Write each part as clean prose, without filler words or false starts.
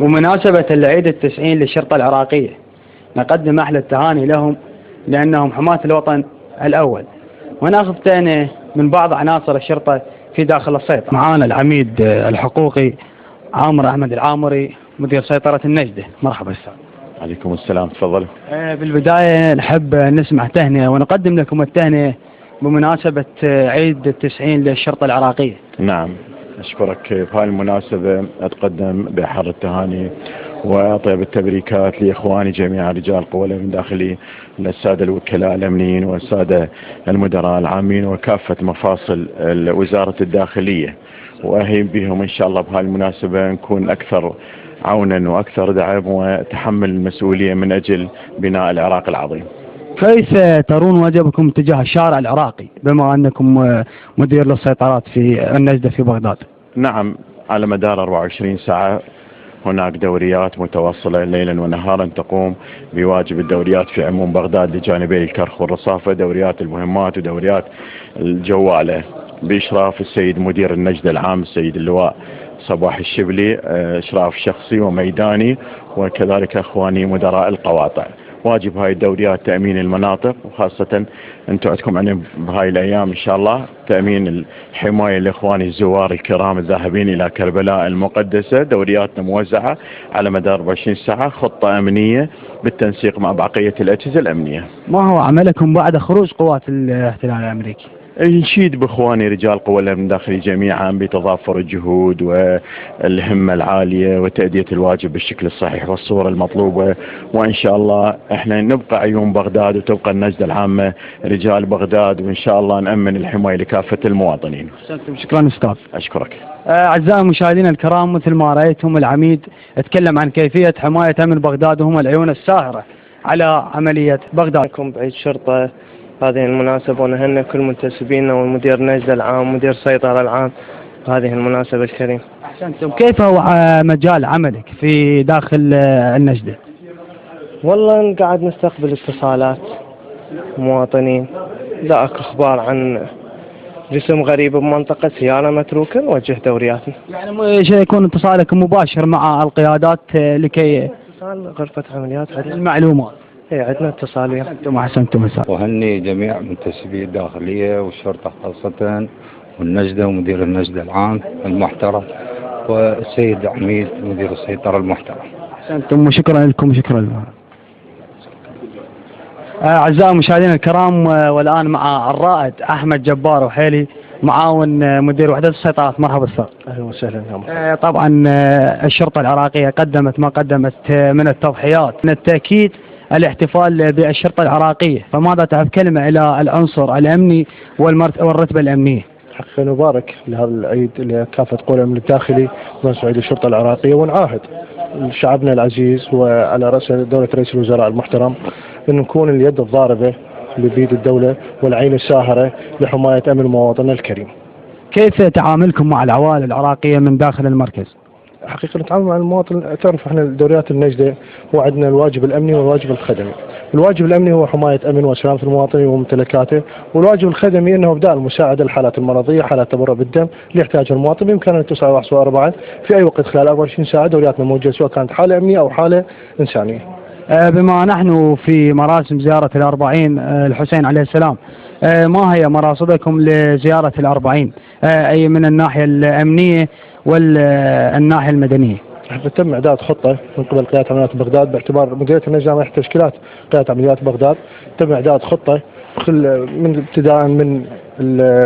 بمناسبة العيد التسعين للشرطة العراقية نقدم أحلى التهاني لهم لأنهم حماة الوطن الأول، وناخذ تهنئة من بعض عناصر الشرطة في داخل السيطرة. معانا العميد الحقوقي عامر أحمد العامري مدير سيطرة النجدة. مرحبا أستاذ. عليكم السلام، تفضل. بالبداية نحب نسمع تهنئة ونقدم لكم التهنئة بمناسبة عيد التسعين للشرطة العراقية. نعم، أشكرك. بهذه المناسبة أتقدم بأحر التهاني وأطيب التبريكات لإخواني جميع رجال القوى الأمن الداخلي، السادة الوكلاء الأمنيين والسادة المدراء العامين وكافة مفاصل وزارة الداخلية، وأهيم بهم إن شاء الله بهذه المناسبة نكون أكثر عونا وأكثر دعم وتحمل المسؤولية من أجل بناء العراق العظيم. كيف ترون واجبكم تجاه الشارع العراقي بما أنكم مدير للسيطرات في النجدة في بغداد؟ نعم، على مدار 24 ساعة هناك دوريات متواصلة ليلا ونهارا تقوم بواجب الدوريات في عموم بغداد لجانبي الكرخ والرصافة، دوريات المهمات ودوريات الجوالة بإشراف السيد مدير النجدة العام السيد اللواء صباح الشبلي، إشراف شخصي وميداني، وكذلك أخواني مدراء القواطع. واجب هاي الدوريات تأمين المناطق، وخاصة أنتم عندكم بهاي الأيام إن شاء الله تأمين الحماية لإخواني الزوار الكرام الذاهبين إلى كربلاء المقدسة. دورياتنا موزعة على مدار 24 ساعة، خطة أمنية بالتنسيق مع بقية الأجهزة الأمنية. ما هو عملكم بعد خروج قوات الاحتلال الأمريكي؟ نشيد بإخواني رجال قوى الأمن الداخلي جميعا بتضافر الجهود والهمة العالية وتأدية الواجب بالشكل الصحيح والصورة المطلوبة، وإن شاء الله احنا نبقى عيون بغداد وتبقى النجدة العامة رجال بغداد، وإن شاء الله نأمن الحماية لكافة المواطنين. شكرا أستاذ. أشكرك. أعزائي المشاهدين الكرام، مثل ما رأيتم العميد اتكلم عن كيفية حماية أمن بغداد وهم العيون الساهرة على عملية بغداد. بعيد شرطة هذه المناسبة، ونهنئ كل منتسبينا والمدير النجدة العام ومدير السيطرة العام هذه المناسبة الكريمة. أحسنتم. كيف هو مجال عملك في داخل النجدة؟ والله قاعد نستقبل اتصالات مواطنين، ذاك اخبار عن جسم غريب بمنطقة، سيارة متروكة، نوجه دورياتنا. يعني يكون اتصالك مباشر مع القيادات لكي اتصال غرفة عمليات المعلومات. عندنا اتصالية. أحسنتم أحسنتم. وهني جميع منتسبي الداخلية والشرطة خاصة والنجدة ومدير النجدة العام المحترم والسيد عميد مدير السيطرة المحترم. أحسنتم وشكرا لكم. شكرا لكم. أعزائي المشاهدين الكرام، والآن مع الرائد أحمد جبار وحيلي معاون مدير وحدة السيطرات. مرحبا أستاذ. أهلا وسهلا. طبعا الشرطة العراقية قدمت ما قدمت من التضحيات، من التأكيد الاحتفال بالشرطة العراقية، فماذا تعرف كلمة إلى العنصر الأمني والرتبة الأمنية؟ حقا نبارك لهذا العيد لكافة قوى الأمن الداخلي ونسعى عيد الشرطة العراقية، ونعاهد شعبنا العزيز وعلى رأس دولة رئيس الوزراء المحترم أن نكون اليد الضاربة لبيد الدولة والعين الساهرة لحماية أمن مواطننا الكريم. كيف تعاملكم مع العوائل العراقية من داخل المركز؟ حقيقة نتعامل مع المواطن، تعرف احنا دوريات النجدة هو عندنا الواجب الأمني والواجب الخدمي. الواجب الأمني هو حماية أمن وسلامة المواطن وممتلكاته، والواجب الخدمي أنه إبداء المساعدة للحالات المرضية، حالات تبرع بالدم اللي يحتاجها المواطن بإمكانه أن تسعى 1 في أي وقت خلال 24 ساعة. دورياتنا موجودة سواء كانت حالة أمنية أو حالة إنسانية. بما نحن في مراسم زيارة ال40 الحسين عليه السلام، ما هي مراصدكم لزيارة ال40 أي من الناحية الأمنية والناحية المدنية؟ تم إعداد خطة من قبل قيادة عمليات بغداد، باعتبار مديرية النجدة من تشكيلات قيادة عمليات بغداد. تم إعداد خطة من ابتداء من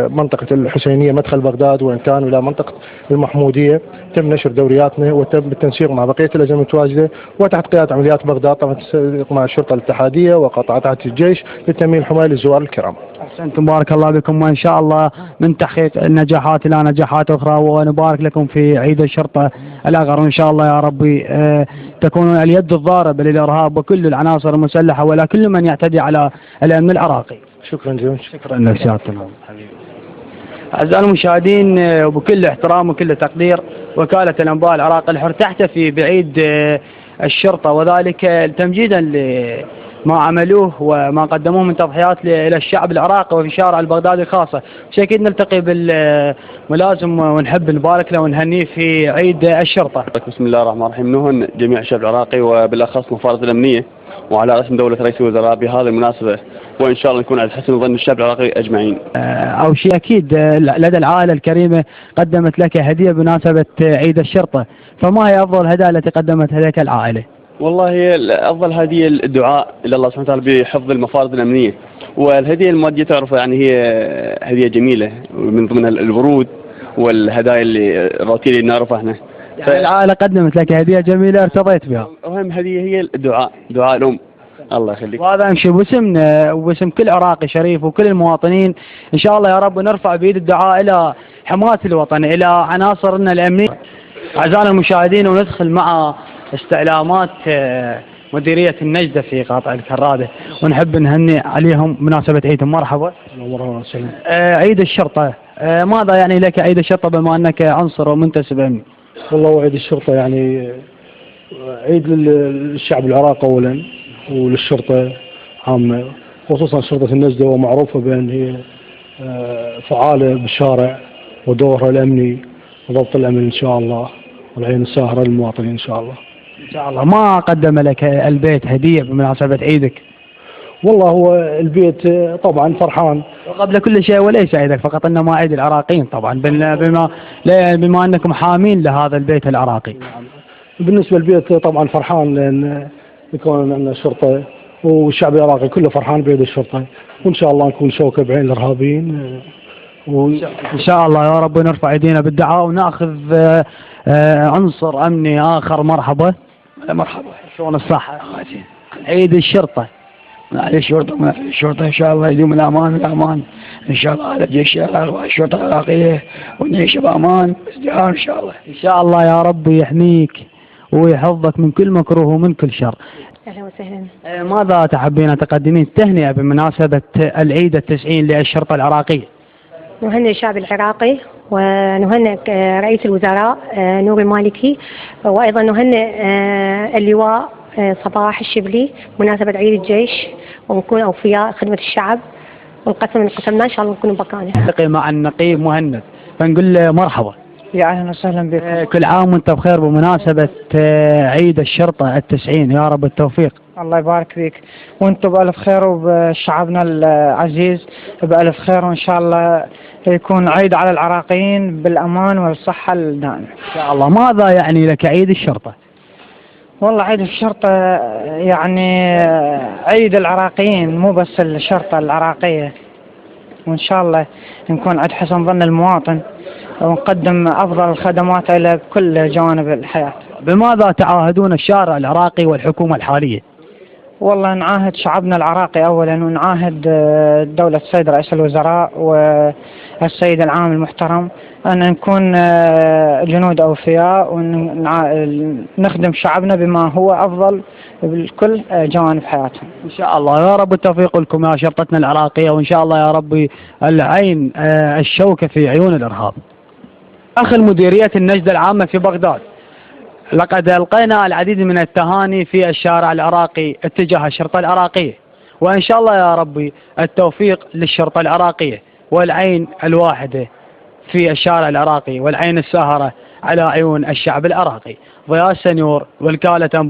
منطقة الحسينية مدخل بغداد وإن كان إلى منطقة المحمودية. تم نشر دورياتنا وتم بالتنسيق مع بقية الأجهزة المتواجدة وتحت قيادة عمليات بغداد، طبعا التنسيق مع الشرطة الاتحادية وقطاعات الجيش لتأمين الحماية للزوار الكرام. أحسنتم، بارك الله بكم، وإن شاء الله من تحقيق النجاحات إلى نجاحات أخرى، ونبارك لكم في عيد الشرطة الأغر، وإن شاء الله يا ربي تكونون اليد الضاربة للإرهاب وكل العناصر المسلحة ولا كل من يعتدي على الأمن العراقي. شكرا جزيلا. شكرا لك سيادة النائب. أعزائي المشاهدين، وبكل احترام وكل تقدير، وكالة الأنباء العراق الحر تحتفي بعيد الشرطة، وذلك تمجيدا ما عملوه وما قدموه من تضحيات إلى الشعب العراقي وفي شارع البغدادي خاصة. مش أكيد نلتقي بالملازم ونحب نبارك له ونهنيه في عيد الشرطة. بسم الله الرحمن الرحيم. نهن جميع الشعب العراقي وبالأخص مفارقة الأمنية وعلى رأس دولة رئيس الوزراء بهذه المناسبة، وإن شاء الله نكون على حسن ظن الشعب العراقي أجمعين. أو شيء أكيد لدى العائلة الكريمة قدمت لك هدية بمناسبة عيد الشرطة، فما هي أفضل هدايا التي قدمتها لك العائلة؟ والله هي أفضل هدية الدعاء إلى الله سبحانه وتعالى بحفظ المفارق الأمنية، والهدية المادية تعرف يعني هي هدية جميلة من ضمنها الورود والهدايا الروتينية اللي نعرفها احنا. يعني العائلة قدمت لك هدية جميلة ارتضيت بها. أهم هدية هي الدعاء، دعاء الأم. الله يخليك. وهذا امشي باسمنا وباسم كل عراقي شريف وكل المواطنين، ان شاء الله يا رب نرفع بيد الدعاء الى حماة الوطن، الى عناصرنا الامنية. اعزائنا المشاهدين، وندخل مع استعلامات مديرية النجدة في قاطع الكرادة، ونحب نهني عليهم مناسبة عيدهم. مرحبا. عيد الشرطة، ماذا يعني لك عيد الشرطة بما انك عنصر ومنتسب امني؟ والله عيد الشرطة يعني عيد للشعب العراقي أولا وللشرطة عامة، خصوصا شرطة النجدة ومعروفة بأن هي فعالة بالشارع ودورها الأمني وضبط الأمن إن شاء الله، والعين الساهرة للمواطنين إن شاء الله. إن شاء الله. ما قدم لك البيت هدية بمناسبة عيدك؟ والله هو البيت طبعا فرحان. وقبل كل شيء وليس عيدك فقط، إنما عيد العراقيين طبعا، بما أنكم حامين لهذا البيت العراقي. بالنسبة للبيت طبعا فرحان لأن يكون عندنا شرطة، والشعب العراقي كله فرحان بعيد الشرطة، وإن شاء الله نكون شوكة بعين الإرهابيين. إن شاء الله يا رب نرفع ايدينا بالدعاء وناخذ عنصر أمني آخر. مرحبا. مرحبا. شلون الصحة؟ عيد الشرطة. على الشرطة إن شاء الله يدوم الأمان إن شاء الله على جيش الشرطة العراقية، ونعيش بأمان وازدهار إن شاء الله. إن شاء الله يا رب يحميك ويحفظك من كل مكروه ومن كل شر. أهلا وسهلا. ماذا تحبين تقدمين تهنئة بمناسبة العيد 90 للشرطة العراقية؟ نهنئ الشعب العراقي ونهنئ رئيس الوزراء نور المالكي، وأيضا نهنئ اللواء صباح الشبلي مناسبة عيد الجيش، ونكون أوفياء خدمة الشعب، والقسم اللي قسمناه إن شاء الله نكون بمكانه. نلتقي مع النقيب مهند فنقول له مرحبا. يا أهلا وسهلا بك. كل عام وأنت بخير بمناسبة عيد الشرطة 90، يا رب التوفيق. الله يبارك فيك، وانتم بألف خير، وبشعبنا العزيز بألف خير، وإن شاء الله يكون عيد على العراقيين بالأمان والصحة الدائمة إن شاء الله. ماذا يعني لك عيد الشرطة؟ والله عيد الشرطة يعني عيد العراقيين، مو بس الشرطة العراقية، وإن شاء الله نكون عند حسن ظن المواطن ونقدم أفضل الخدمات إلى بكل جوانب الحياة. بماذا تعاهدون الشارع العراقي والحكومة الحالية؟ والله نعاهد شعبنا العراقي أولا، ونعاهد دولة السيد رئيس الوزراء والسيد العام المحترم أن نكون جنود أوفياء ونخدم شعبنا بما هو أفضل بكل جوانب حياتهم. إن شاء الله يا رب التوفيق لكم يا شرطتنا العراقية، وإن شاء الله يا رب العين الشوكة في عيون الإرهاب. داخل مديرية النجدة العامة في بغداد لقد ألقينا العديد من التهاني في الشارع العراقي اتجاه الشرطة العراقية، وإن شاء الله يا ربي التوفيق للشرطة العراقية والعين الواحدة في الشارع العراقي والعين الساهرة على عيون الشعب العراقي. ضياء السنيور، وكالة